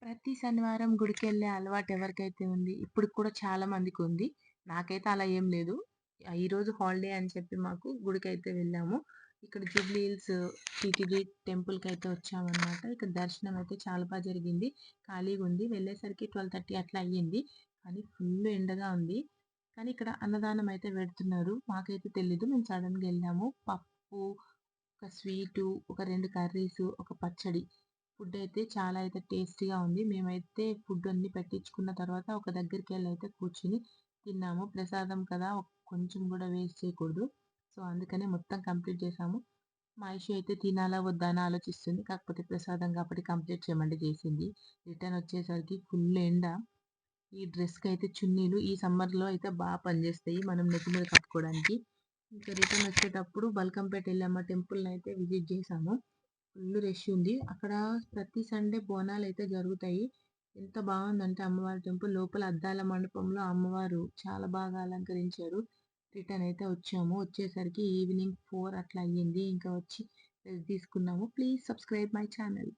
ప్రతి శనివారం గుడికెళ్ళే అలవాటు ఎవరికైతే ఉంది, ఇప్పటికి కూడా చాలా మందికుంది. నాకైతే అలా ఏం లేదు. ఈరోజు హాలిడే అని చెప్పి మాకు గుడికైతే వెళ్ళాము. ఇక్కడ జూబ్లీ హిల్స్ టీటీడీ టెంపుల్‌కైతే వచ్చామనమాట. ఇక్కడ దర్శనం అయితే చాలా జరిగింది. ఖాళీగుంది. వెళ్ళేసరికి 12:30 అట్లా అయ్యింది. కానీ ఫుల్ ఎండగా ఉంది. కానీ ఇక్కడ అన్నదానం అయితే పెడుతున్నారు. మాకైతే తెలీదు. మేము సడెన్‌గా ఎళ్ళాము. పప్పు, ఒక స్వీటు, ఒక 2 కర్రీసు, ఒక పచ్చడి. ఫుడ్డయితే చాలా అయితే టేస్టీగా ఉంది. మేమైతే ఫుడ్ అన్నీ పెట్టించుకున్న తర్వాత ఒక దగ్గరికెళ్ళైతే కూర్చొని తిన్నాము. ప్రసాదం కదా! కొంచెం గూడా వేస్ట్ చేయకూడదు. సో, అందుకనే మొత్తం కంప్లీట్ చేశాము. మా ఇషు అయితే తినాలా? వద్దా? అని ఆలోచిస్తుంది. కాకపోతే ప్రసాదం కాబట్టి కంప్లీట్ చేయమంటే చేసింది. రిటర్న్ వచ్చేసరికి ఫుల్ ఎండ. ఈ డ్రెస్‌కయితే చున్నీలు ఈ సమ్మర్‌లో అయితే పనిచేస్తాయి. మనం నెత్తి మీద కప్పుకోవడానికి. ఇంకా రిటర్న్ వచ్చేటప్పుడు బల్కంపేట ఎల్లమ్మ టెంపుల్‌నయితే విజిట్ చేశాము. ఫుల్ రష్ ఉంది. అక్కడ ప్రతి సండే బోనాలయితే జరుగుతాయి. ఎంత బావుందంటే అమ్మవారి టెంపుల్ లోపల అద్దాల మండపంలో అమ్మవారు చాలా బాగా అలంకరించారు. రిటర్న్ అయితే వచ్చాము. వచ్చేసరికి ఈవినింగ్ 4 అట్లా అయ్యింది. ఇంకా వచ్చి రెస్ట్ తీసుకున్నాము. Please subscribe my channel.